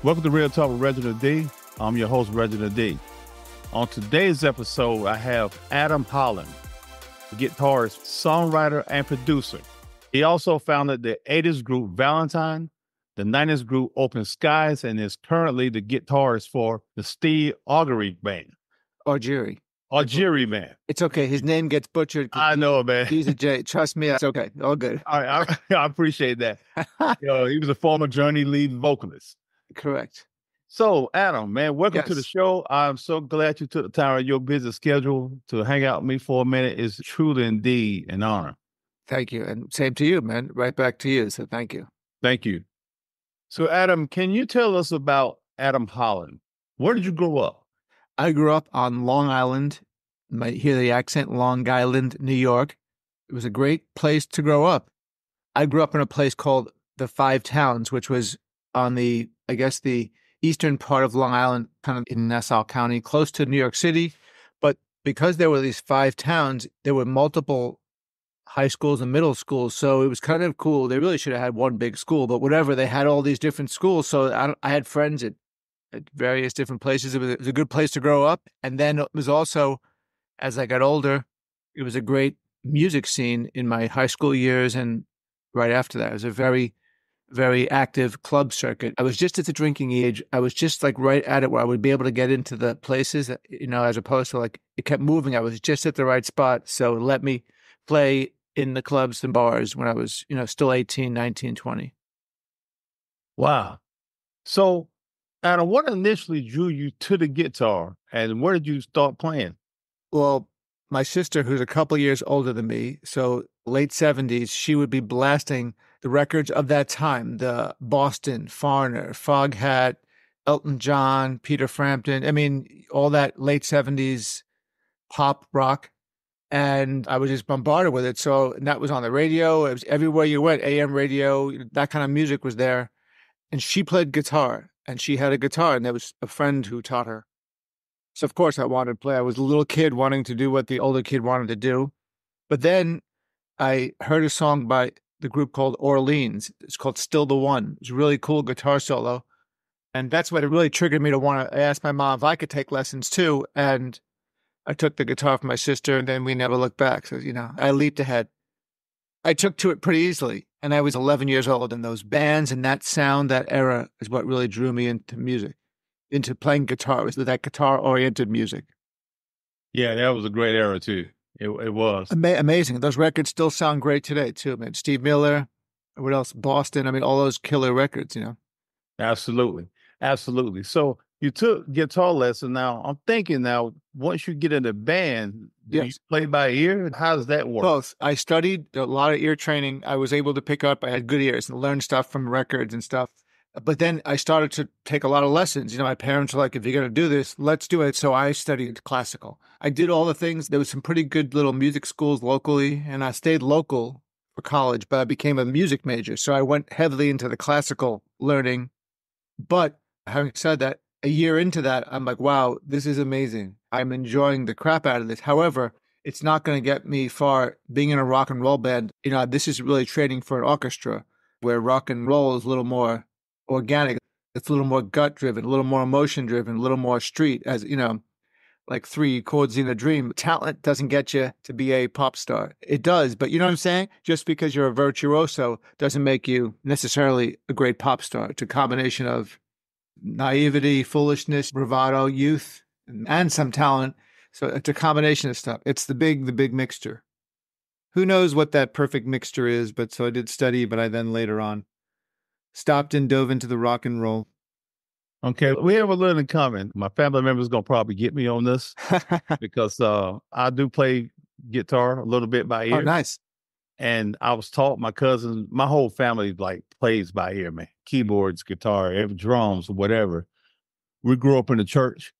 Welcome to Real Talk with Reginald D. I'm your host, Reginald D. On today's episode, I have Adam Holland, guitarist, songwriter, and producer. He also founded the 80s group Valentine, the 90s group Open Skyz, and is currently the guitarist for the Steve Augeri Band. Augeri Band. It's okay. His name gets butchered. I know, man. He's a J. Trust me, it's okay. All good. I appreciate that. He was a former Journey lead vocalist. Correct. So, Adam, man, welcome to the Yes. show. I'm so glad you took the time out of your busy schedule to hang out with me for a minute. It's truly indeed an honor. Thank you. And same to you, man. Right back to you. So thank you. Thank you. So, Adam, can you tell us about Adam Holland? Where did you grow up? I grew up on Long Island. You might hear the accent, Long Island, New York. It was a great place to grow up. I grew up in a place called the Five Towns, which was on the eastern part of Long Island, kind of in Nassau County, close to New York City. But because there were these five towns, there were multiple high schools and middle schools. So it was kind of cool. They really should have had one big school, but whatever, they had all these different schools. So I had friends at various different places. It was a good place to grow up. And then it was also, as I got older, it was a great music scene in my high school years. And right after that, it was a very, very active club circuit. I was just at the drinking age. I was just like right at it where I would be able to get into the places, as opposed to like it kept moving. I was just at the right spot. So let me play in the clubs and bars when I was, still 18, 19, 20. Wow. So, Adam, what initially drew you to the guitar and where did you start playing? Well, my sister, who's a couple years older than me, so late 70s, she would be blasting the records of that time, the Boston, Foreigner, Foghat, Elton John, Peter Frampton. I mean, all that late 70s pop rock. And I was just bombarded with it. So that was on the radio. It was everywhere you went, AM radio, that kind of music was there. And she played guitar, and she had a guitar, and there was a friend who taught her. So, of course, I wanted to play. I was a little kid wanting to do what the older kid wanted to do. But then I heard a song by the group called Orleans. It's called Still the One. It's a really cool guitar solo. And that's what it really triggered me to want to ask my mom if I could take lessons too. And I took the guitar from my sister, and then we never looked back. So, I leaped ahead. I took to it pretty easily. And I was 11 years old, and those bands and that sound, that era is what really drew me into music, into playing guitar, with that guitar-oriented music. Yeah, that was a great era too. It was. Amazing. Those records still sound great today too, man. Steve Miller, what else? Boston. I mean, all those killer records, Absolutely. Absolutely. So you took guitar lesson. Now, I'm thinking now, once you get in the band, do you play by ear? How does that work? Both. I studied a lot of ear training. I was able to pick up. I had good ears and learn stuff from records and stuff. But then I started to take a lot of lessons. My parents were like, if you're going to do this, let's do it. So I studied classical. I did all the things. There was some pretty good little music schools locally, and I stayed local for college, but I became a music major. So I went heavily into the classical learning. But having said that, a year into that, I'm like, wow, this is amazing. I'm enjoying the crap out of this. However, it's not going to get me far being in a rock and roll band. This is really training for an orchestra where rock and roll is a little more organic. It's a little more gut driven, a little more emotion driven, a little more street, as like Three Chords in a Dream. Talent doesn't get you to be a pop star. It does, but you know what I'm saying? Just because you're a virtuoso doesn't make you necessarily a great pop star. It's a combination of naivety, foolishness, bravado, youth, and some talent. So it's a combination of stuff. It's the big mixture. Who knows what that perfect mixture is, but so I did study, but I then later on stopped and dove into the rock and roll. Okay, we have a little in common. My family members going to probably get me on this because I do play guitar a little bit by ear. Oh, nice. And I was taught, my cousins, my whole family plays by ear, man. Keyboards, guitar, drums, whatever. We grew up in the church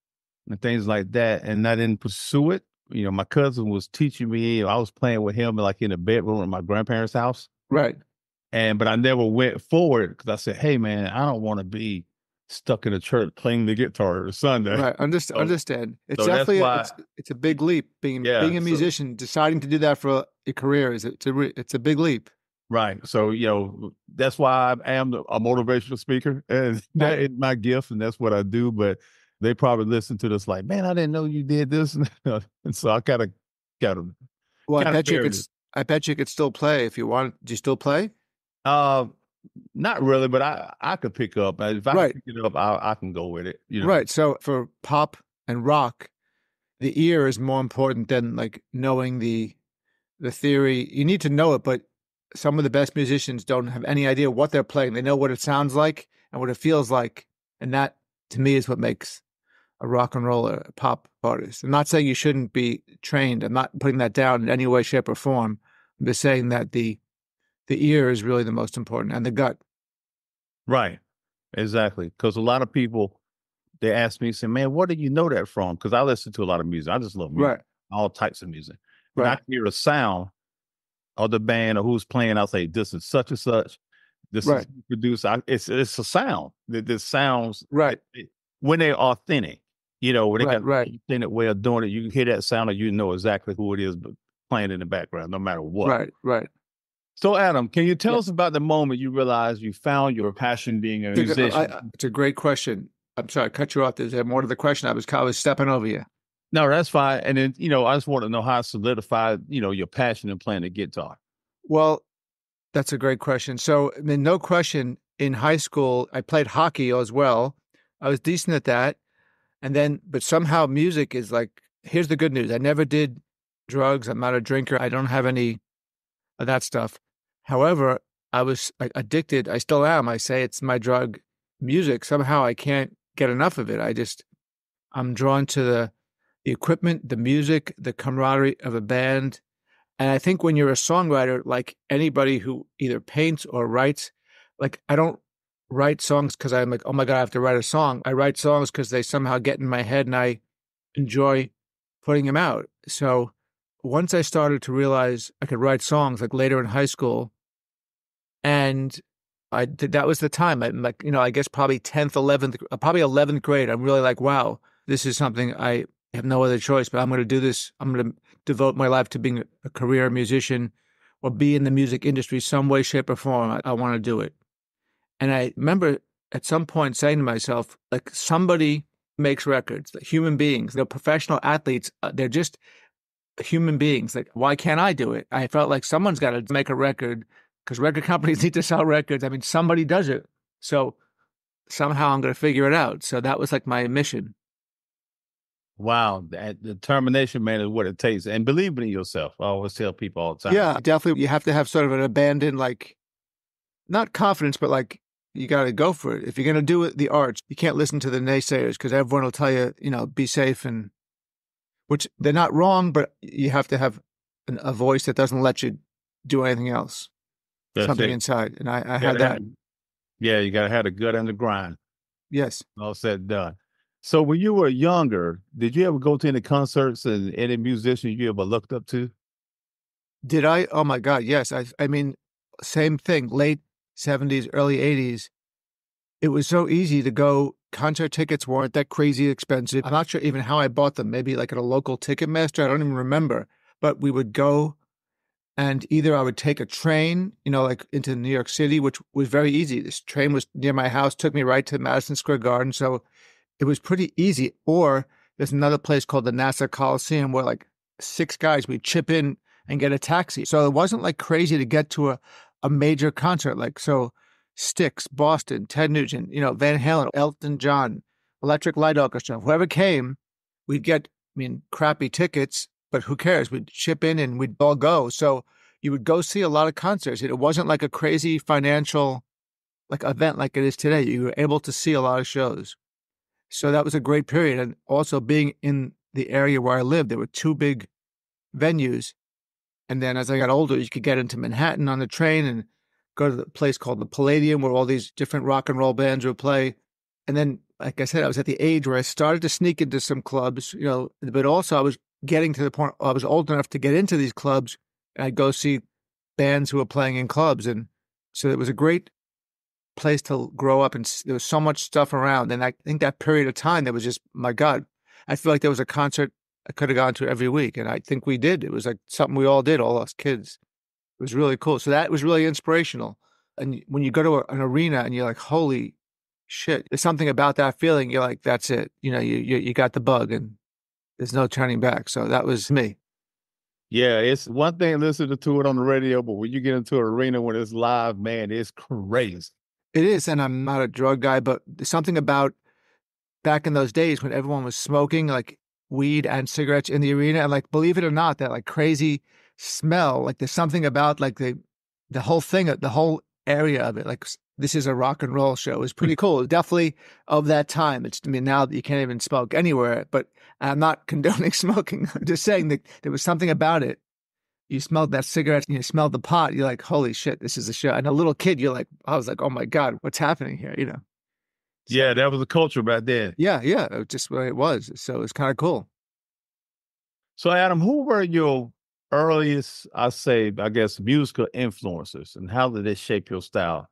and things like that, and I didn't pursue it. My cousin was teaching me. I was playing with him in the bedroom at my grandparents' house. Right. But I never went forward because I said, hey, man, I don't want to be stuck in a church playing the guitar on Sunday. Right. Understand. It's definitely it's a big leap being a musician. Deciding to do that for a career it's a big leap. Right. So, that's why I am a motivational speaker, and that Right. is my gift, and that's what I do. But they probably listen to this like, man, I didn't know you did this. And so I got to Well, kind of buried it. I bet you could still play if you want. Do you still play? Uh, Not really, but I could pick up. If I can Right. pick it up, I can go with it. Right. So for pop and rock, the ear is more important than like knowing the theory. You need to know it, but some of the best musicians don't have any idea what they're playing. They know what it sounds like and what it feels like, and that to me is what makes a rock and roll a pop artist. I'm not saying you shouldn't be trained. I'm not putting that down in any way, shape, or form. I'm just saying that the ear is really the most important and the gut. Right. Exactly. Because a lot of people, they ask me, say, man, where do you know that from? Because I listen to a lot of music. I just love music, Right. all types of music. And I Right. can hear a sound of the band or who's playing. I'll say, this is such and such. This is Right. produced. It's a sound. This sounds Right. when they're authentic. When they Right. got Right. an authentic way of doing it, you can hear that sound and you know exactly who it is, but playing in the background, no matter what. Right. Right. So, Adam, can you tell Yeah. us about the moment you realized you found your passion being a musician? It's a great question. I'm sorry, I cut you off. There's more to the question. I was stepping over you. No, that's fine. And then, I just want to know how to solidify, your passion in playing the guitar. Well, that's a great question. So, I mean, no question, in high school, I played hockey as well. I was decent at that. And then, but somehow music is like, here's the good news. I never did drugs. I'm not a drinker. I don't have any of that stuff. However, I was like, addicted. I still am. I say it's my drug, music. Somehow I can't get enough of it. I'm drawn to the equipment, the music, the camaraderie of a band. And I think when you're a songwriter, like anybody who either paints or writes, like I don't write songs because I'm like, oh my God, I have to write a song. I write songs because they somehow get in my head and I enjoy putting them out. So once I started to realize I could write songs, like later in high school, and that was the time. I'm like, I guess probably 10th, 11th, probably 11th grade. I'm really like, wow, this is something I have no other choice, but I'm going to do this. I'm going to devote my life to being a career musician or be in the music industry some way, shape, or form. I want to do it. And I remember at some point saying to myself, like, somebody makes records, human beings, they're professional athletes. They're just human beings. Like, why can't I do it? I felt like someone's got to make a record because record companies need to sell records. I mean, somebody does it. So somehow I'm going to figure it out. So that was like my mission. Wow. That determination, man, is what it takes. And believe in yourself. I always tell people all the time. Yeah, definitely. You have to have sort of an abandoned, like, not confidence, but like, you got to go for it. If you're going to do it, the arts, you can't listen to the naysayers because everyone will tell you, be safe, and which they're not wrong, but you have to have a voice that doesn't let you do anything else. That's something it. inside. And I had that. Yeah, you got to have the gut and the grind. Yes. All said and done. So when you were younger, did you ever go to any concerts and any musicians you ever looked up to? Did I? Oh my God. Yes. I mean, same thing, late 70s, early 80s. It was so easy to go. Concert tickets weren't that crazy expensive. I'm not sure even how I bought them. Maybe like at a local Ticketmaster. I don't even remember. But we would go, and either I would take a train, like into New York City, which was very easy. This train was near my house, took me right to Madison Square Garden. So it was pretty easy. Or there's another place called the Nassau Coliseum where like 6 guys, we'd chip in and get a taxi. So it wasn't like crazy to get to a major concert. Like, so Styx, Boston, Ted Nugent, Van Halen, Elton John, Electric Light Orchestra, whoever came, we'd get, crappy tickets, but who cares? We'd chip in and we'd all go. So you would go see a lot of concerts. It wasn't like a crazy financial like event like it is today. You were able to see a lot of shows. So that was a great period. And also being in the area where I lived, there were 2 big venues. And then as I got older, you could get into Manhattan on the train and go to the place called the Palladium where all these different rock and roll bands would play. And then, like I said, I was at the age where I started to sneak into some clubs, but also I was getting to the point I was old enough to get into these clubs, and I'd go see bands who were playing in clubs. And so it was a great place to grow up, and there was so much stuff around. And I think that period of time, there was just, my God, I feel like there was a concert I could have gone to every week. And I think we did. It was like something we all did, all us kids. It was really cool. So that was really inspirational. And when you go to an arena and you're like, holy shit, there's something about that feeling. You're like, that's it. You got the bug and there's no turning back. So that was me. Yeah, it's one thing listening to it on the radio, but when you get into an arena when it's live, man, it's crazy. It is. And I'm not a drug guy, but there's something about back in those days when everyone was smoking like weed and cigarettes in the arena. And like, believe it or not, that like crazy smell, like there's something about like the whole thing, the whole area of it. Like this is a rock and roll show. It's pretty cool. Definitely of that time. Now that you can't even smoke anywhere, but I'm not condoning smoking. I'm just saying that there was something about it. You smelled that cigarette, you smelled the pot. You're like, holy shit, this is a show. And a little kid, I was like, oh my God, what's happening here? So, yeah, that was the culture back then. Yeah. It was just what it was. So it's kind of cool. So Adam, who were your earliest, I guess, musical influences and how did they shape your style?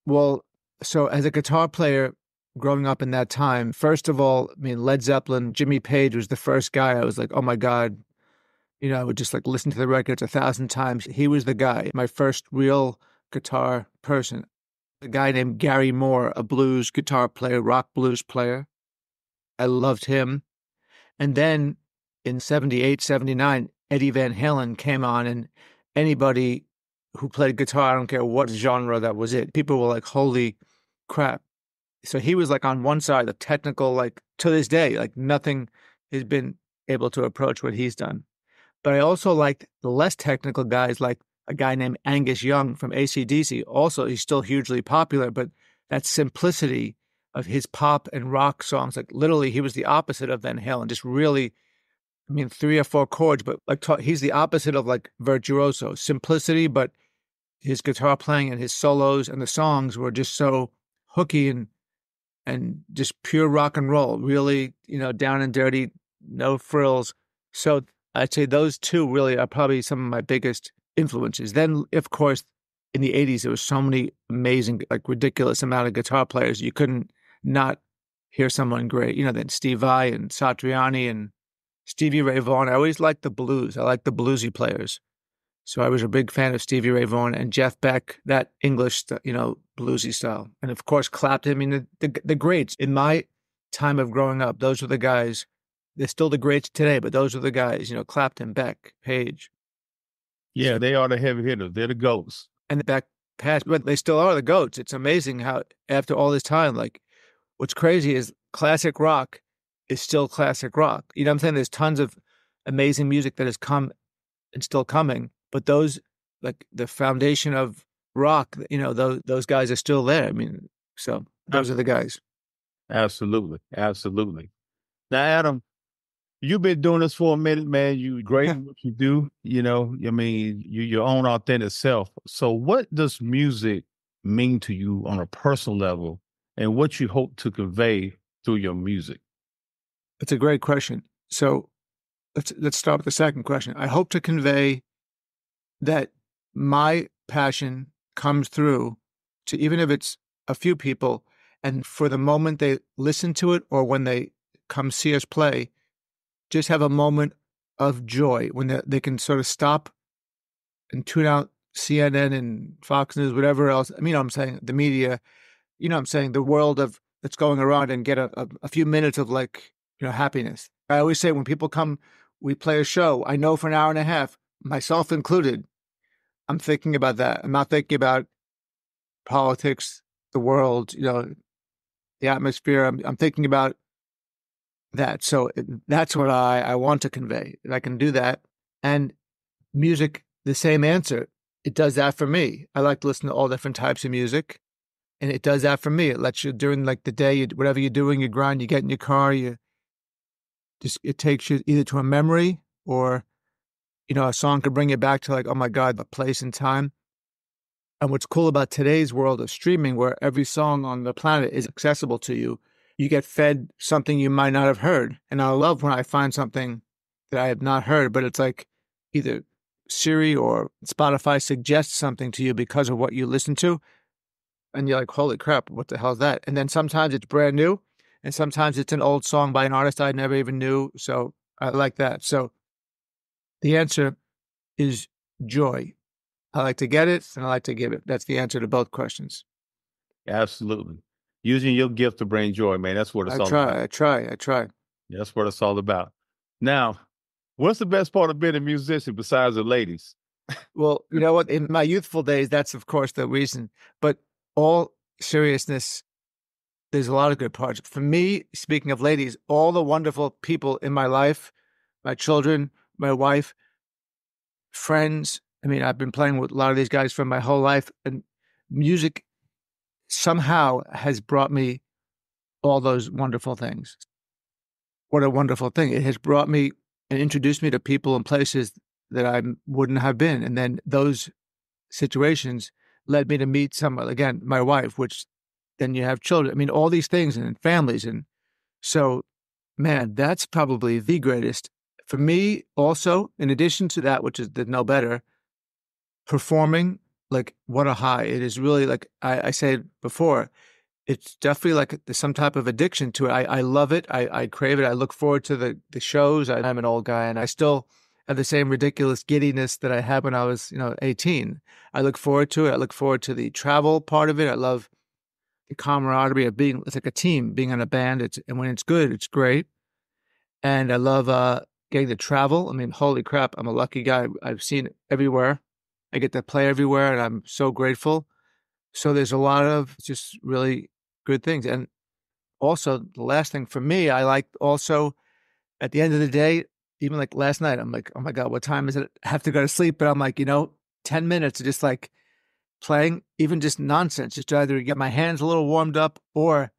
Well, so as a guitar player growing up in that time, first of all, I mean, Led Zeppelin, Jimmy Page was the first guy. I was like, oh my God, I would just like listen to the records 1,000 times. He was the guy, my first real guitar person. A guy named Gary Moore, a blues guitar player, rock blues player. I loved him. And then in 78, 79, Eddie Van Halen came on, and anybody who played guitar, I don't care what genre that was it, people were like, holy crap. So he was like on one side, the technical, like to this day, like nothing has been able to approach what he's done. But I also liked the less technical guys, like a guy named Angus Young from AC/DC. Also, he's still hugely popular, but that simplicity of his pop and rock songs, like literally he was the opposite of Van Halen, just really, I mean, 3 or 4 chords, but like he's the opposite of like virtuoso, simplicity, but his guitar playing and his solos and the songs were just so hooky and just pure rock and roll, really, down and dirty, no frills. So I'd say those two really are probably some of my biggest influences. Then, of course, in the 80s, there was so many amazing, like ridiculous amount of guitar players. You couldn't not hear someone great. Then Steve Vai and Satriani and Stevie Ray Vaughan. I always liked the blues. I liked the bluesy players. So I was a big fan of Stevie Ray Vaughan and Jeff Beck, that English, bluesy style. And of course, Clapton. I mean, the greats. In my time of growing up, those were the guys. They're still the greats today, but those are the guys, Clapton, Beck, Page. Yeah, they are the heavy hitters. They're the GOATs. And the Beck passed, but they still are the GOATs. It's amazing how after all this time, like what's crazy is classic rock is still classic rock. You know what I'm saying? There's tons of amazing music that has come and still coming, but those, like the foundation of rock, those guys are still there. I mean, so those are the guys. Absolutely. Absolutely. Now, Adam, you've been doing this for a minute, man. You great at what you do. I mean, you're your own authentic self. So what does music mean to you on a personal level and what you hope to convey through your music? It's a great question. So let's start with the second question. I hope to convey that my passion comes through to, even if it's a few people, and for the moment they listen to it or when they come see us play, just have a moment of joy when they can sort of stop and tune out CNN and Fox News, whatever else. I mean, I'm saying the media, I'm saying the world of that's going around, and get a few minutes of like, happiness. I always say when people come, we play a show, I know for an hour and a half, myself included, I'm thinking about that. I'm not thinking about politics, the world, the atmosphere. I'm thinking about that. So that's what I want to convey. And I can do that. And music, the same answer. It does that for me. I like to listen to all different types of music. And it does that for me. It lets you, during like the day, whatever you're doing, you grind, you get in your car, it takes you either to a memory or, a song could bring you back to like, oh my God, the place and time. And what's cool about today's world of streaming, where every song on the planet is accessible to you, you get fed something you might not have heard. And I love when I find something that I have not heard, but it's like either Siri or Spotify suggests something to you because of what you listen to. And you're like, holy crap, what the hell is that? And then sometimes it's brand new. And sometimes it's an old song by an artist I never even knew. So I like that. So the answer is joy. I like to get it and I like to give it. That's the answer to both questions. Absolutely. Using your gift to bring joy, man. That's what it's all about. I try. That's what it's all about. Now, what's the best part of being a musician besides the ladies? Well, you know what? In my youthful days, that's of course the reason. But all seriousness, there's a lot of good parts. For me, speaking of ladies, all the wonderful people in my life, my children, my wife, friends. I mean, I've been playing with a lot of these guys for my whole life, and music somehow has brought me all those wonderful things. What a wonderful thing. It has brought me and introduced me to people and places that I wouldn't have been. And then those situations led me to meet someone, again, my wife, which then you have children. I mean, all these things and families. And so, man, that's probably the greatest. For me, also, in addition to that, which is the no better, performing, like, what a high. It is really like I said before, it's definitely like there's some type of addiction to it. I love it. I crave it. I look forward to the shows. I'm an old guy and I still have the same ridiculous giddiness that I had when I was, 18. I look forward to it. I look forward to the travel part of it. I love the camaraderie of being, it's like a team, being in a band. And when it's good, it's great. And I love getting to travel. I mean, holy crap, I'm a lucky guy. I've seen everywhere. I get to play everywhere and I'm so grateful. So there's a lot of just really good things. And also the last thing for me, I like also at the end of the day, even like last night, I'm like, oh my God, what time is it? I have to go to sleep. But I'm like, 10 minutes of just like playing, even just nonsense, just to either get my hands a little warmed up or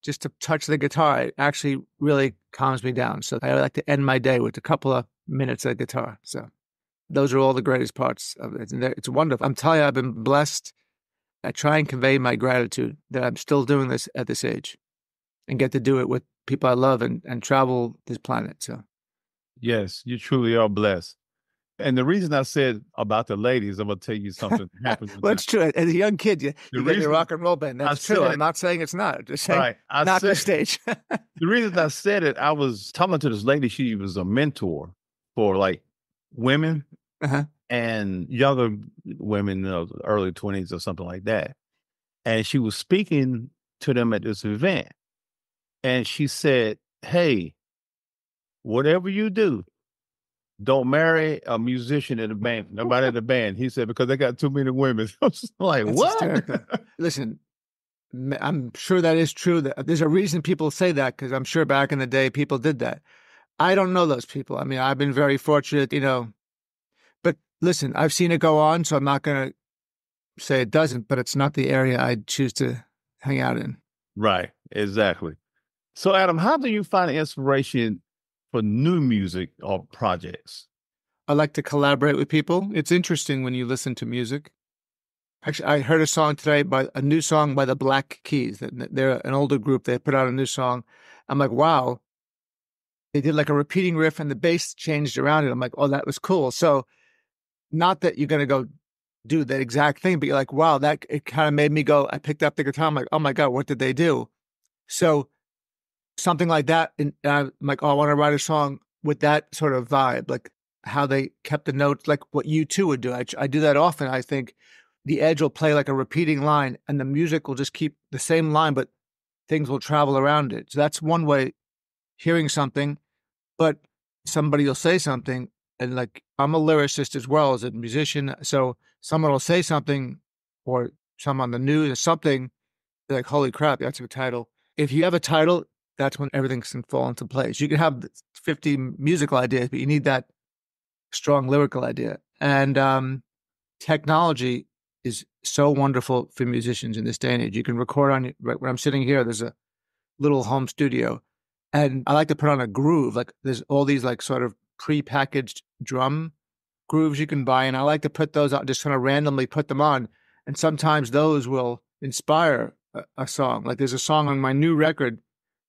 just to touch the guitar. It actually really calms me down. So I like to end my day with a couple of minutes of guitar. So those are all the greatest parts of it. And it's wonderful. I'm telling you, I've been blessed. I try and convey my gratitude that I'm still doing this at this age and get to do it with people I love and travel this planet. So, yes, you truly are blessed. And the reason I said about the ladies, I'm going to tell you something that happened. Well, it's true. As a young kid, you get your rock and roll band. That's true. I'm not saying it's not. I'm just saying not the stage. The reason I said it, I was talking to this lady. She was a mentor for like women and younger women, early 20s or something like that. And she was speaking to them at this event. And she said, hey, whatever you do, don't marry a musician in the band, nobody in the band. He said, because they got too many women. I was like, that's what? Hysterical. Listen, I'm sure that is true. There's a reason people say that, because I'm sure back in the day people did that. I don't know those people. I mean, I've been very fortunate, but listen, I've seen it go on, so I'm not going to say it doesn't, but it's not the area I'd choose to hang out in. Right, exactly. So, Adam, how do you find inspiration for new music or projects? I like to collaborate with people. It's interesting when you listen to music. Actually, I heard a new song by the Black Keys. They're an older group. They put out a new song. I'm like, wow. They did like a repeating riff and the bass changed around it. I'm like, oh, that was cool. So not that you're going to go do the exact thing, but you're like, wow, it kind of made me go, I picked up the guitar. I'm like, oh my God, what did they do? So something like that. And I'm like, oh, I want to write a song with that sort of vibe, like how they kept the notes, like what U2 would do. I do that often. I think the Edge will play like a repeating line and the music will just keep the same line, but things will travel around it. So that's one way, hearing something, but somebody will say something. And like, I'm a lyricist as well as a musician. So someone will say something or some on the news or something, they're like, holy crap, that's a title. If you have a title, that's when everything can fall into place. You can have 50 musical ideas, but you need that strong lyrical idea. And technology is so wonderful for musicians in this day and age. You can record right where I'm sitting here. There's a little home studio, and I like to put on a groove. Like there's all these like sort of pre-packaged drum grooves you can buy, and I like to put those out, just kind of randomly put them on. And sometimes those will inspire a song. Like there's a song on my new record.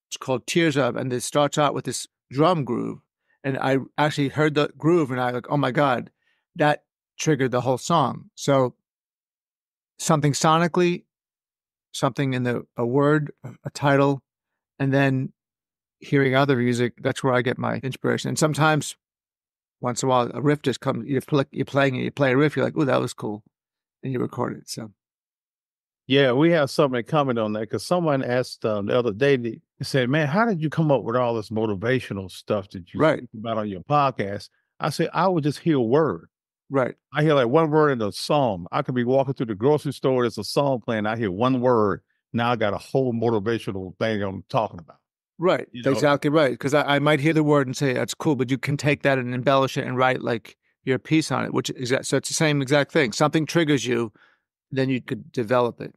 It's called Tears Of, and it starts out with this drum groove. And I actually heard the groove and I like, oh my God, that triggered the whole song. So something sonically, something in a word, a title, and then hearing other music, that's where I get my inspiration. And sometimes once in a while, a riff just comes, you're playing it, you play a riff, you're like, oh, that was cool. And you record it. So, Yeah, we have something in common on that because someone asked the other day, they said, man, how did you come up with all this motivational stuff that you right, speak about on your podcast? I said, I would just hear a word. right, I hear like one word in a song. I could be walking through the grocery store, there's a song playing, I hear one word. Now I got a whole motivational thing I'm talking about. right. You know? Exactly right. Because I might hear the word and say, that's cool, but you can take that and embellish it and write like your piece on it, which is so it's the same exact thing. Something triggers you, then you could develop it.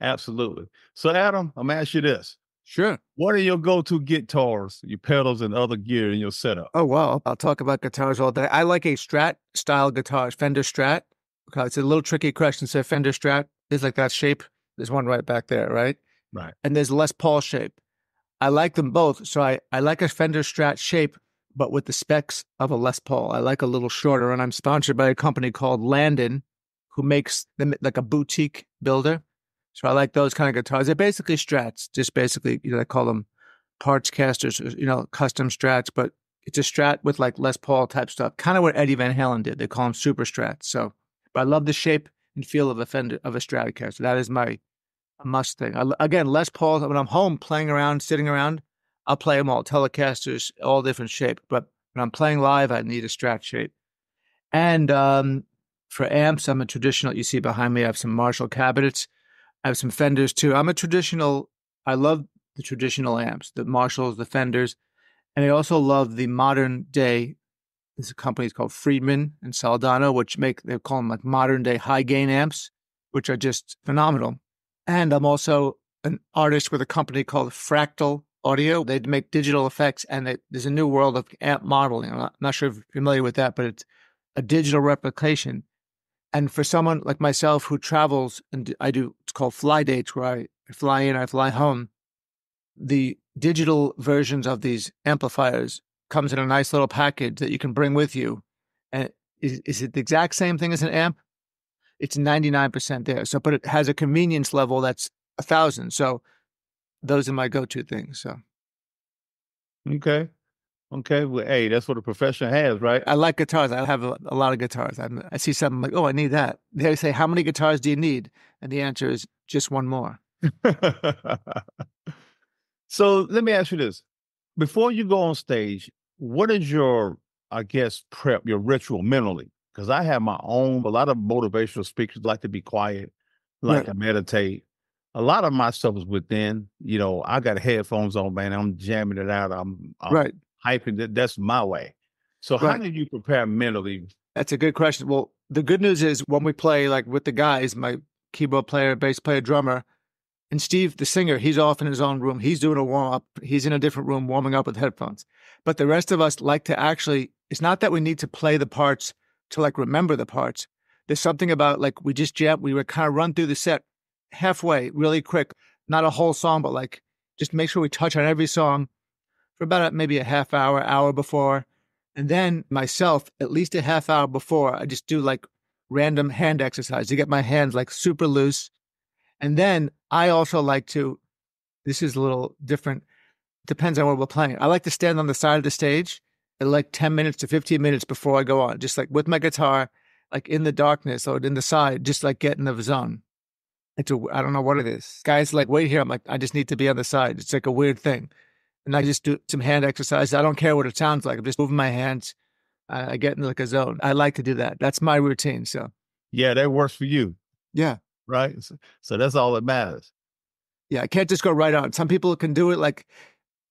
Absolutely. So, Adam, I'm going to ask you this. Sure. What are your go-to guitars, your pedals, and other gear in your setup? Oh, wow. I'll talk about guitars all day. I like a Strat style guitar, Fender Strat. Okay, it's a little tricky question. So Fender Strat is like that shape. There's one right back there, right? Right. And there's Les Paul shape. I like them both. So I like a Fender Strat shape, but with the specs of a Les Paul. I like a little shorter, and I'm sponsored by a company called Landon, who makes them like a boutique builder. So I like those kind of guitars. They're basically Strats, just basically, I call them parts casters, custom Strats, but it's a Strat with like Les Paul type stuff, kind of what Eddie Van Halen did. They call them super Strats. So, but I love the shape and feel of a Stratocaster. That is my must thing. Again, Les Paul, when I'm home playing around, sitting around, I'll play them all, Telecasters, all different shape. But when I'm playing live, I need a Strat shape. And for amps, I'm a traditional, you see behind me, I have some Marshall cabinets. I have some Fenders too. I love the traditional amps, the Marshalls, the Fenders. And I also love the modern day, this company is called Friedman and Saldana, they call them like modern day high gain amps, which are just phenomenal. And I'm also an artist with a company called Fractal Audio. They make digital effects, and there's a new world of amp modeling. I'm not sure if you're familiar with that, but it's a digital replication. And for someone like myself who travels, and it's called fly dates, where I fly in, I fly home, the digital versions of these amplifiers comes in a nice little package that you can bring with you. And is it the exact same thing as an amp? It's 99% there. So, but it has a convenience level that's 1,000. So those are my go-to things. So. Okay. Well, hey, that's what a profession has, right? I like guitars. I have a lot of guitars. I see something like, oh, I need that. They say, how many guitars do you need? And the answer is just one more. So let me ask you this. Before you go on stage, what is your, I guess, prep, your ritual mentally? Because I have my own, a lot of motivational speakers like to be quiet, like to meditate. A lot of my stuff is within, I got headphones on, man. I'm jamming it out. I'm right. hyping it. That's my way. So how did you prepare mentally? That's a good question. Well, the good news is when we play like with the guys, my keyboard player, bass player, drummer, and Steve, the singer, he's off in his own room. He's doing a warm up. He's in a different room warming up with headphones. But the rest of us like to actually, it's not that we need to play the parts to like remember the parts. There's something about like we just jam, we would kind of run through the set halfway, really quick, not a whole song, but like just make sure we touch on every song for about maybe a half hour, hour before. And then myself, at least a half hour before, I just do like random hand exercise to get my hands like super loose. And then I also like to, this is a little different, depends on what we're playing. I like to stand on the side of the stage at like 10 minutes to 15 minutes before I go on, just like with my guitar, like in the darkness or in the side, just like get in the zone. I don't know what it is. Guys like, wait here. I'm like, I just need to be on the side. It's like a weird thing. And I just do some hand exercise. I don't care what it sounds like. I'm just moving my hands. I get in like a zone. I like to do that. That's my routine. So, yeah, that works for you. Yeah. Right. So that's all that matters. Yeah. I can't just go right on. Some people can do it. Like,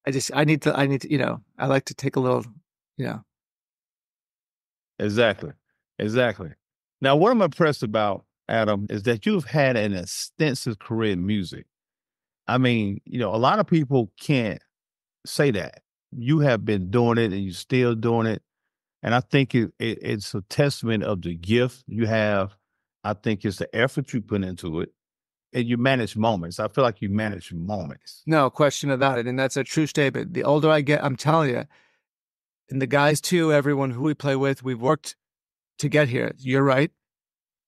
I need to, I like to take a little, Exactly. Now, what I'm impressed about, Adam, is that you've had an extensive career in music. I mean, a lot of people can't say that. You have been doing it and you're still doing it. And I think it's a testament of the gift you have. I think it's the effort you put into it. And you manage moments. I feel like you manage moments. No question about it. And that's a true statement. The older I get, I'm telling you, and the guys too, everyone who we play with, we've worked to get here. You're right.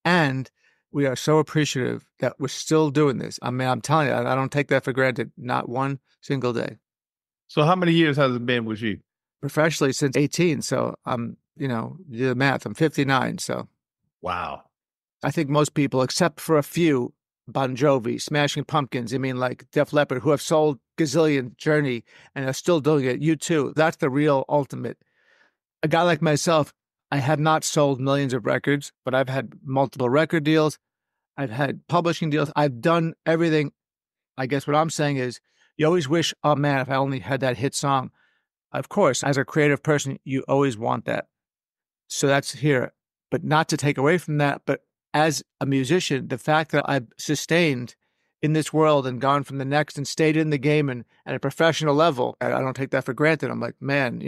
And we are so appreciative that we're still doing this. I mean, I'm telling you, I don't take that for granted. Not one single day. So how many years has it been with you? Professionally since 18. So I'm do the math. I'm 59. So Wow. I think most people, except for a few, Bon Jovi, Smashing Pumpkins, I mean, like Def Leppard, who have sold gazillion Journey and are still doing it. You too. That's the real ultimate. A guy like myself, I have not sold millions of records, but I've had multiple record deals. I've had publishing deals. I've done everything. I guess what I'm saying is you always wish, oh man, if I only had that hit song. Of course, as a creative person, you always want that. So that's here. But not to take away from that, but as a musician, the fact that I've sustained in this world and gone from the next and stayed in the game and at a professional level, I don't take that for granted. I'm like, man,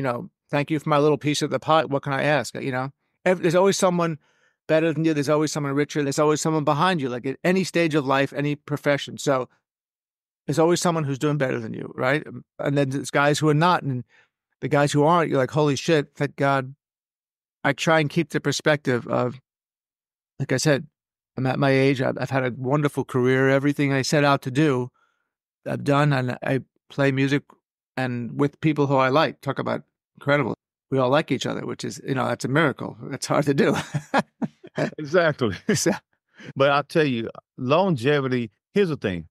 thank you for my little piece of the pie. What can I ask? There's always someone better than you. There's always someone richer. There's always someone behind you, like at any stage of life, any profession. So there's always someone who's doing better than you, right? And then there's guys who are not. And the guys who aren't, you're like, holy shit, thank God. I try and keep the perspective of, like I said, I'm at my age. I've had a wonderful career. Everything I set out to do, I've done. And I play music and with people who I like. Talk about incredible. We all like each other, which is, that's a miracle. It's hard to do. Exactly. But I'll tell you, longevity, here's the thing.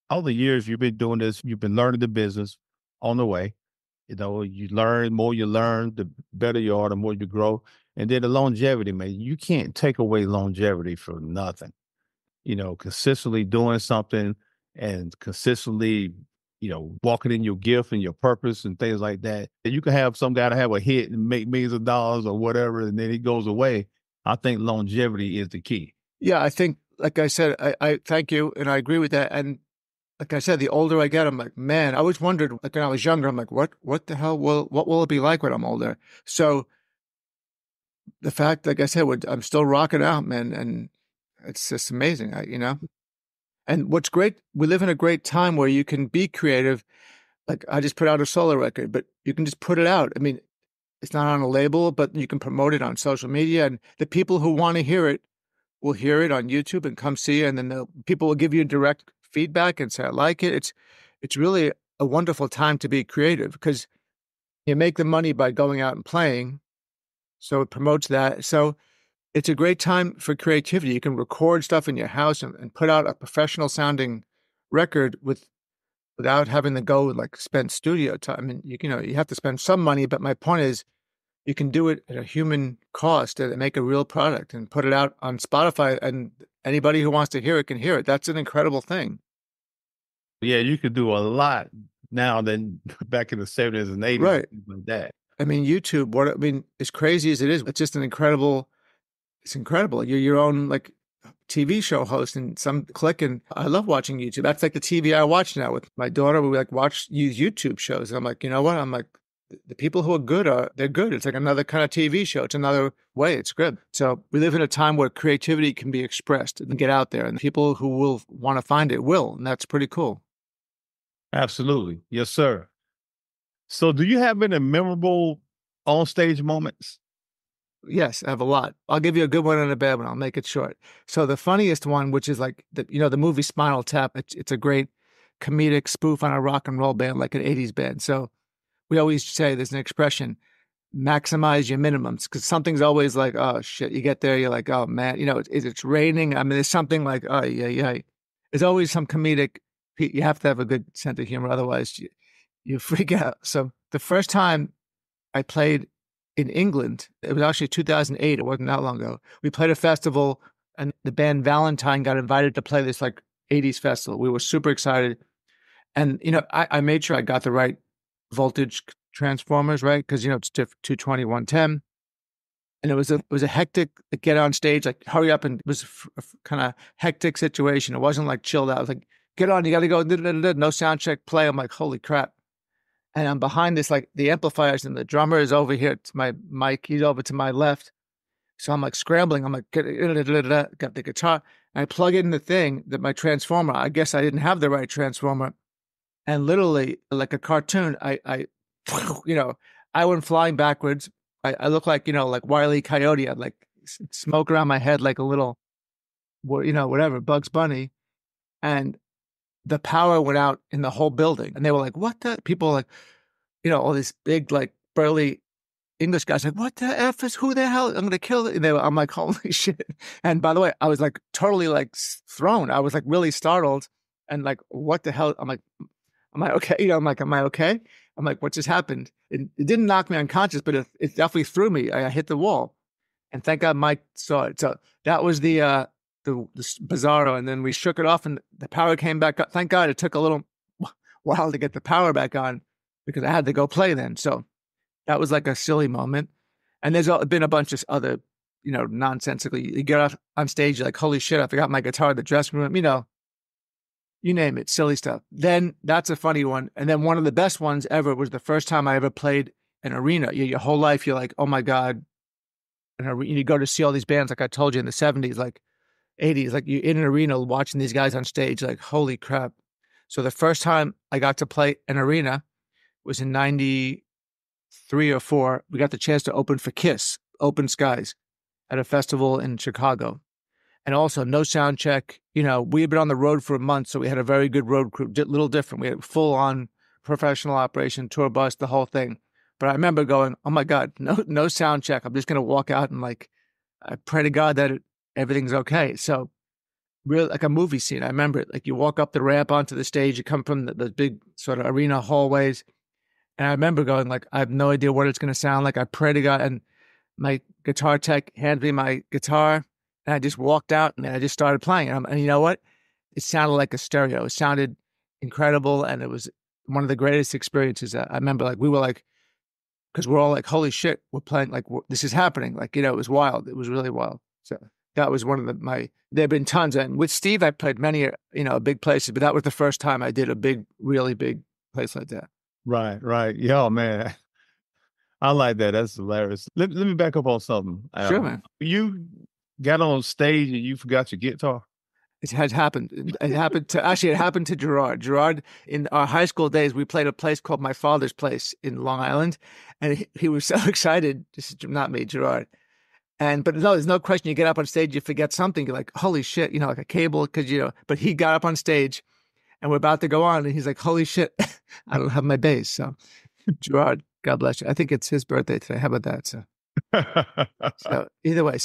All the years you've been doing this, you've been learning the business on the way. You learn, more you learn, the better you are, the more you grow. And then the longevity, man, you can't take away longevity for nothing. Consistently doing something and consistently, walking in your gift and your purpose and things like that. And you can have some guy to have a hit and make millions of dollars or whatever, and then he goes away. I think longevity is the key. Yeah, I think, like I said, I thank you. And I agree with that. And like I said, the older I get, I'm like, man, I always wondered, like when I was younger, I'm like, what the hell what will it be like when I'm older? So the fact, like I said, I'm still rocking out, man. And it's just amazing, And what's great, we live in a great time where you can be creative. Like I just put out a solo record, but you can just put it out. I mean, it's not on a label, but you can promote it on social media. And the people who want to hear it will hear it on YouTube and come see it. And then people will give you direct feedback and say, I like it. It's really a wonderful time to be creative because you make the money by going out and playing. So it promotes that. So it's a great time for creativity. You can record stuff in your house and put out a professional sounding record without having to go spend studio time. I mean, you have to spend some money, but my point is you can do it at a human cost and make a real product and put it out on Spotify, and anybody who wants to hear it can hear it. That's an incredible thing. Yeah, you could do a lot now than back in the 70s and 80s. Right. Like that. I mean, YouTube, as crazy as it is, it's just it's incredible. You're your own TV show host and some click, and I love watching YouTube. That's like the TV I watch now with my daughter. We use YouTube shows. And I'm like, you know what? I'm like, the people who are good they're good. It's like another kind of TV show. It's another way. It's good. So we live in a time where creativity can be expressed and get out there, and people who will want to find it will. And that's pretty cool. Absolutely. Yes, sir. So do you have any memorable on-stage moments? Yes, I have a lot. I'll give you a good one and a bad one. I'll make it short. So the funniest one, which is the movie Spinal Tap, it's a great comedic spoof on a rock and roll band, like an 80s band. So we always say there's an expression, maximize your minimums, because something's always like, oh shit, you get there, you're like, oh man, it's raining. I mean, there's something like, oh yeah. There's always some comedic, you have to have a good sense of humor. Otherwise you freak out. So the first time I played in England, it was actually 2008. It wasn't that long ago. We played a festival and the band Valentine got invited to play this 80s festival. We were super excited. And, I made sure I got the right voltage transformers, right? Because, it's 220, 110. And it was a hectic get on stage, hurry up. And it was a kind of hectic situation. It wasn't chilled out. It was get on, you got to go, no sound check, play. I'm like, holy crap. And I'm behind this, the amplifiers, and the drummer is over here to my mic. He's over to my left. So I'm scrambling. I'm got the guitar. And I plug in the thing that my transformer, I guess I didn't have the right transformer. And literally, like a cartoon, I went flying backwards. I look like Wile E. Coyote. I had smoke around my head like a little, whatever, Bugs Bunny. And the power went out in the whole building. And they were like, what the? People were all these big, burly English guys like, what the F is, who the hell? I'm going to kill it. I'm like, holy shit. And by the way, I was like totally like thrown. I was like really startled and like, what the hell? I'm like, am I okay? You know, I'm like, am I okay? I'm like, what just happened? It didn't knock me unconscious, but it definitely threw me. I hit the wall. And thank God Mike saw it. So that was the bizarro. And then we shook it off and the power came back up. Thank God it took a little while to get the power back on because I had to go play then. So that was like a silly moment. And there's been a bunch of other, you know, nonsensical. You get off on stage, you're like, holy shit, I forgot my guitar in the dressing room. You know, you name it, silly stuff. Then that's a funny one. And then one of the best ones ever was the first time I ever played an arena. Your whole life, you're like, oh my God. And you go to see all these bands, like I told you in the 70s, like 80s, like you're in an arena watching these guys on stage, like, holy crap. So the first time I got to play an arena was in 93 or 4. We got the chance to open for Kiss, Open Skyz, at a festival in Chicago. And also no sound check. You know, we had been on the road for a month, so we had a very good road crew, a little different. We had full on professional operation, tour bus, the whole thing. But I remember going, oh my God, no sound check. I'm just going to walk out and like, I pray to God that everything's okay. So really like a movie scene. I remember it. Like you walk up the ramp onto the stage, you come from the big sort of arena hallways. And I remember going like, I have no idea what it's going to sound like. I pray to God, and my guitar tech handed me my guitar and I just walked out and I just started playing. And you know what? It sounded like a stereo. It sounded incredible. And it was one of the greatest experiences. I remember like, we were like, because we're all like, holy shit, we're playing, like, this is happening. Like, you know, it was wild. It was really wild. So that was one of there have been tons. And with Steve, I played many, you know, big places, but that was the first time I did a big, really big place like that. Right. Yeah, man. I like that. That's hilarious. Let me back up on something. Sure, man. You got on stage and you forgot your guitar? It had happened. It happened to Gerard. Gerard, in our high school days, we played a place called My Father's Place in Long Island. And he was so excited. This is not me, Gerard. But no, there's no question. You get up on stage, you forget something. You're like, holy shit, you know, like a cable, because, you know, but he got up on stage and we're about to go on. And he's like, holy shit, I don't have my bass. So Gerard, God bless you. I think it's his birthday today. How about that? So either way,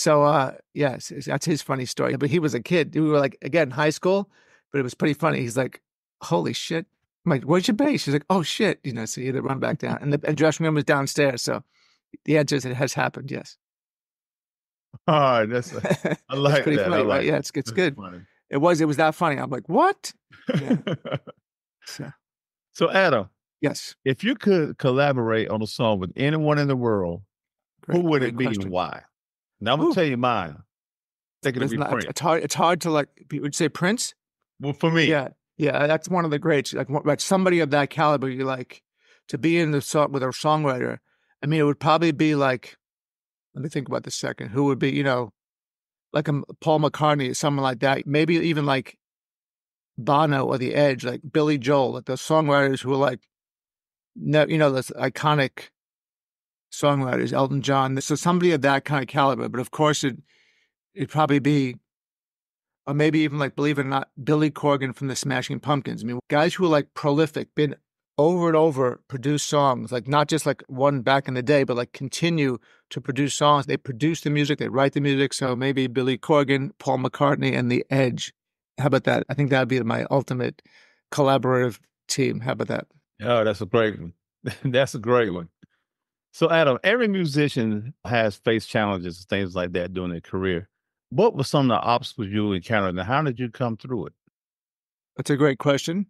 yes, that's his funny story. But he was a kid. We were like, again, high school, but it was pretty funny. He's like, holy shit. I'm like, where's your bass? She's like, oh shit. You know, so you had to run back down. And the dressing room was downstairs. So the answer is it has happened. Yes. All right. I like pretty that. funny, I like right? Yeah, it's good. Funny. It was that funny. I'm like, what? Yeah. So Adam. Yes. If you could collaborate on a song with anyone in the world, who would it be and why? Now I'm gonna tell you mine. I think it'd be Prince. It's hard to like. Would you say Prince? Well, for me, yeah, that's one of the greats. Like somebody of that caliber, you like to be in the song with a songwriter. I mean, it would probably be like. Let me think about this second. Who would be, you know, like a Paul McCartney or someone like that? Maybe even like Bono or The Edge, like Billy Joel, like the songwriters who are like, you know, those iconic songwriters, Elton John. So somebody of that kind of caliber. But of course, it'd probably be, or maybe even like, believe it or not, Billy Corgan from the Smashing Pumpkins. I mean, guys who are like prolific, been over and over produce songs, like not just like one back in the day, but like continue to produce songs. They produce the music, they write the music. So maybe Billy Corgan, Paul McCartney, and The Edge. How about that? I think that'd be my ultimate collaborative team. How about that? Oh, that's a great one. That's a great one. So Adam, every musician has faced challenges and things like that during their career. What were some of the obstacles you encountered and how did you come through it? That's a great question.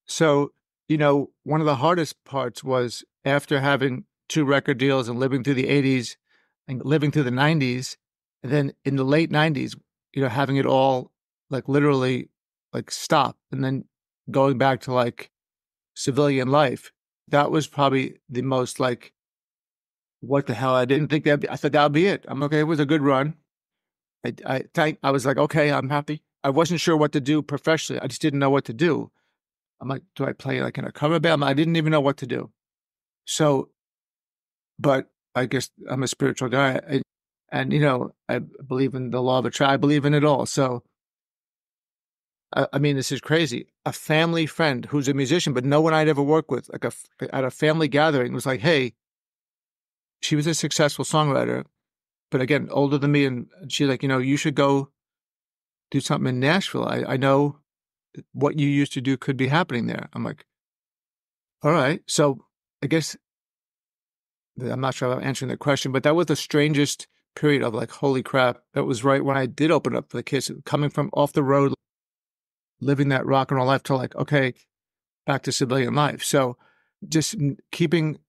So, you know, one of the hardest parts was after having 2 record deals and living through the 80s and living through the 90s, and then in the late 90s, you know, having it all like literally like stop and then going back to like civilian life. That was probably the most like, what the hell? I didn't think I thought that would be it. I'm okay. It was a good run. I was like, okay, I'm happy. I wasn't sure what to do professionally. I just didn't know what to do. I'm like, do I play like in a cover band? I didn't even know what to do. So, but I guess I'm a spiritual guy. And, you know, I believe in the law of attraction. I believe in it all. So, I mean, this is crazy. A family friend who's a musician, but no one I'd ever worked with, like at a family gathering was like, hey, she was a successful songwriter, but again, older than me. And she's like, you should go do something in Nashville. I know what you used to do could be happening there. I'm like, all right. So I guess I'm not sure if I'm answering the question, but that was the strangest period of like, holy crap. That was right when I did open up for the Kiss, coming from off the road, living that rock and roll life to like, okay, back to civilian life. So just keeping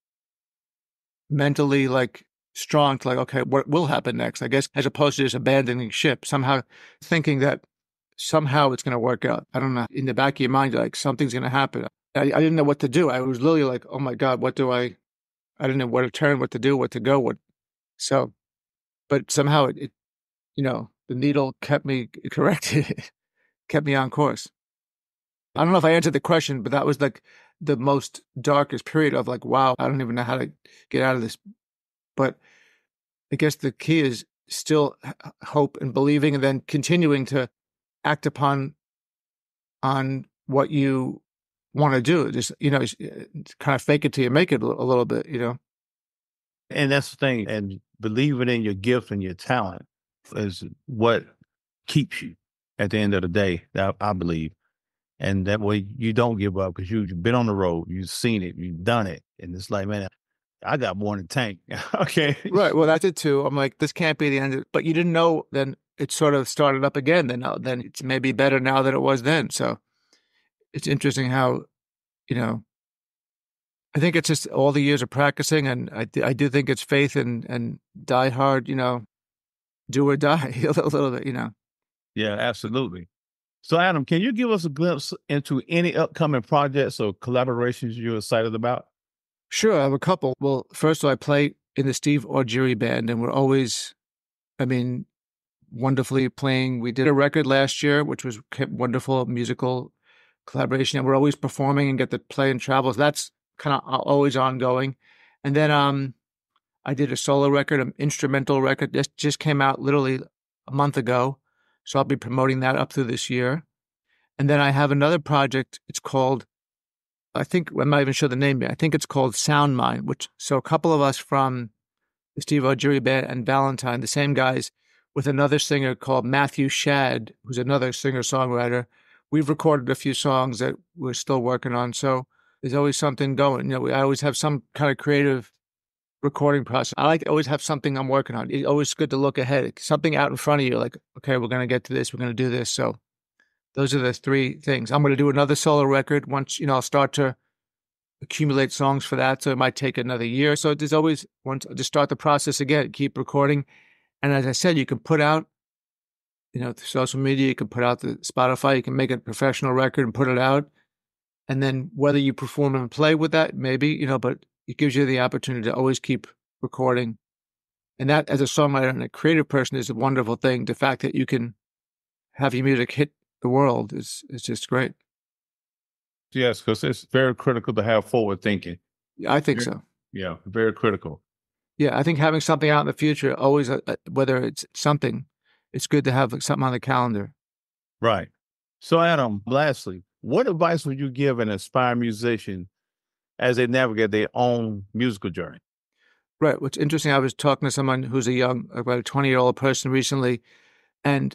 mentally like strong to like, okay, what will happen next? I guess, as opposed to just abandoning ship, somehow thinking that somehow it's going to work out. I don't know. In the back of your mind, like something's going to happen. I didn't know what to do. I was literally like, oh my God, what do I didn't know where to turn, what to do, what to go. So, but somehow it the needle kept me corrected, kept me on course. I don't know if I answered the question, but that was like the most darkest period of like, wow, I don't even know how to get out of this. But I guess the key is still hope and believing, and then continuing to act upon on what you want to do. Just, kind of fake it till you make it a little bit, And that's the thing. And believing in your gift and your talent is what keeps you at the end of the day, I believe. And that way you don't give up because you've been on the road, you've seen it, you've done it. And it's like, man, I got more in the tank. Okay. Right. Well, that's it too. I'm like, this can't be the end. But you didn't know, then it sort of started up again. Then it's maybe better now than it was then. So it's interesting how, I think it's just all the years of practicing. And I do think it's faith and die hard, do or die a little bit, Yeah, absolutely. So, Adam, can you give us a glimpse into any upcoming projects or collaborations you're excited about? Sure, I have a couple. Well, first of all, I play in the Steve Augeri Band, and we're always, wonderfully playing. We did a record last year, which was wonderful musical collaboration, and we're always performing and get to play and travel. So that's kind of always ongoing. And then I did a solo record, an instrumental record. This just came out literally a month ago. So I'll be promoting that up through this year. And then I have another project. It's called, I think, I'm not even sure the name yet. I think it's called Sound Mind, so a couple of us from the Steve Augeri Band and Valentine, the same guys, with another singer called Matthew Shad, who's another singer-songwriter. We've recorded a few songs that we're still working on. So there's always something going. I always have some kind of creative recording process. I like to always have something I'm working on. It's always good to look ahead, something out in front of you, like, okay, we're going to get to this, we're going to do this. So those are the three things. I'm going to do another solo record once, I'll start to accumulate songs for that. So it might take another year. So there's always, once to start the process again, keep recording. And as I said, you can put out, through social media, you can put out the Spotify, you can make a professional record and put it out. And then whether you perform and play with that, maybe, but it gives you the opportunity to always keep recording. And that, as a songwriter and a creative person, is a wonderful thing. The fact that you can have your music hit the world is just great. Yes, because it's very critical to have forward thinking. I think so. Yeah, very critical. Yeah, I think having something out in the future, always, whether it's something, it's good to have something on the calendar. Right. So, Adam, lastly, what advice would you give an aspiring musician as they navigate their own musical journey? Right. What's interesting, I was talking to someone who's about a 20-year-old person recently, and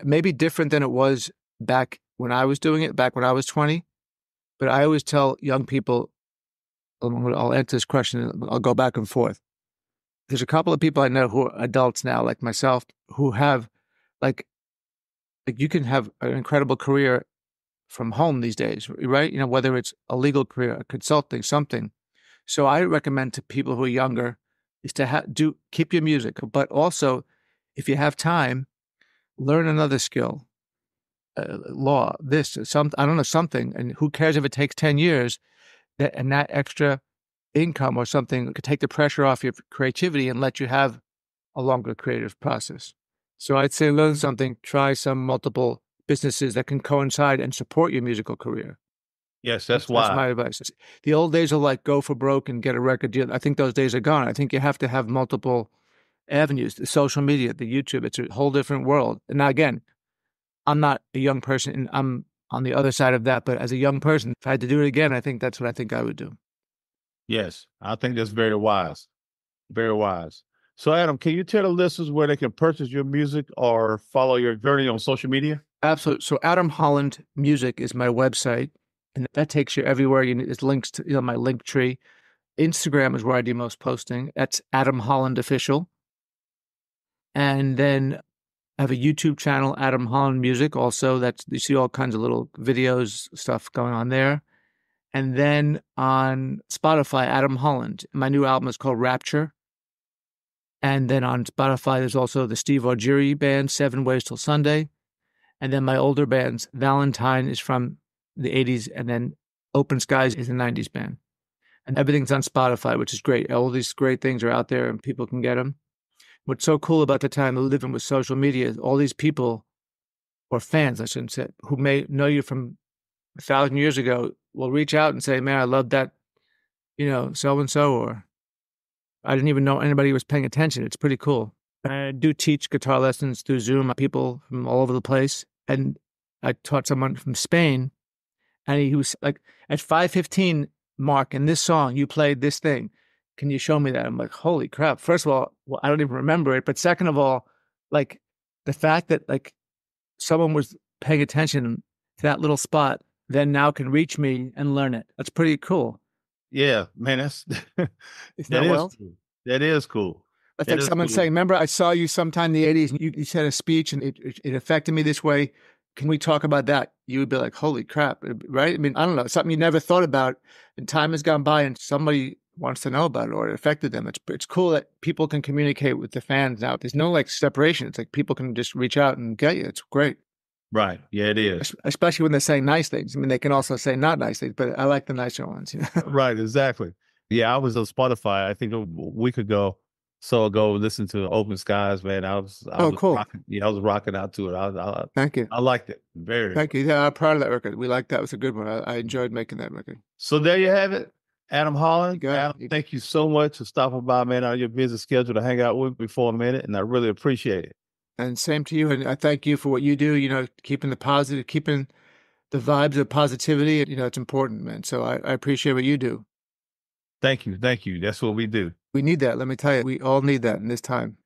maybe different than it was back when I was doing it, back when I was 20. But I always tell young people, I'll answer this question, I'll go back and forth. There's a couple of people I know who are adults now, like myself, who have, like you can have an incredible career from home these days, right? Whether it's a legal career, a consulting, something. So I recommend to people who are younger is to keep your music, but also, if you have time, learn another skill, law, something. And who cares if it takes 10 years? That extra income or something could take the pressure off your creativity and let you have a longer creative process. So I'd say learn something, try some multiple businesses that can coincide and support your musical career. Yes, that's why. That's my advice. The old days of like go for broke and get a record deal, I think those days are gone. I think you have to have multiple avenues, the social media, the YouTube. It's a whole different world. And now again, I'm not a young person and I'm on the other side of that, but as a young person, if I had to do it again, I think that's what I think I would do. Yes, I think that's very wise. Very wise. So, Adam, can you tell the listeners where they can purchase your music or follow your journey on social media? Absolutely. So Adam Holland Music is my website, and that takes you everywhere. There's links to my link tree. Instagram is where I do most posting. That's Adam Holland Official. And then I have a YouTube channel, Adam Holland Music. Also, you see all kinds of little videos, stuff going on there. And then on Spotify, Adam Holland. My new album is called Rapture. And then on Spotify, there's also the Steve Augeri Band, 7 Ways Till Sunday. And then my older bands, Valentine is from the 80s, and then Open Skyz is a 90s band. And everything's on Spotify, which is great. All these great things are out there and people can get them. What's so cool about the time we're living with social media is all these people, or fans, I shouldn't say, who may know you from 1,000 years ago, will reach out and say, man, I love that, so-and-so, or I didn't even know anybody was paying attention. It's pretty cool. I do teach guitar lessons through Zoom, people from all over the place. And I taught someone from Spain, and he was like, at 5:15, Mark, in this song, you played this thing. Can you show me that? I'm like, holy crap. First of all, I don't even remember it. But second of all, like the fact that like someone was paying attention to that little spot, then now can reach me and learn it. That's pretty cool. Yeah, man, Isn't that wild? Cool. That is cool. It's like someone saying, remember, I saw you sometime in the 80s and you said a speech and it affected me this way. Can we talk about that? You would be like, holy crap, right? I mean, I don't know, something you never thought about, and time has gone by and somebody wants to know about it or it affected them. It's cool that people can communicate with the fans now. There's no like separation. It's like people can just reach out and get you. It's great. Right. Yeah, it is. Especially when they're saying nice things. I mean, they can also say not nice things, but I like the nicer ones. Right, exactly. Yeah, I was on Spotify, I think a week ago, listening to Open Skyz, man. I was cool. I was rocking out to it. Thank you. I liked it. Thank you. Yeah, I'm proud of that record. We liked that. It was a good one. I enjoyed making that record. So there you have it. Adam Holland. Adam, thank you so much for stopping by, man, on your busy schedule to hang out with me for a minute, and I really appreciate it. And same to you. And I thank you for what you do, keeping the positive, keeping the vibes of positivity. It's important, man. So I appreciate what you do. Thank you. Thank you. That's what we do. We need that. Let me tell you, we all need that in this time.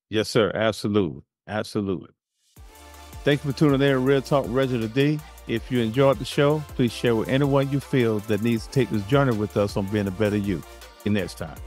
Yes, sir. Absolutely. Absolutely. Thank you for tuning in to Real Talk Reginald D. If you enjoyed the show, please share with anyone you feel that needs to take this journey with us on being a better you. See you next time.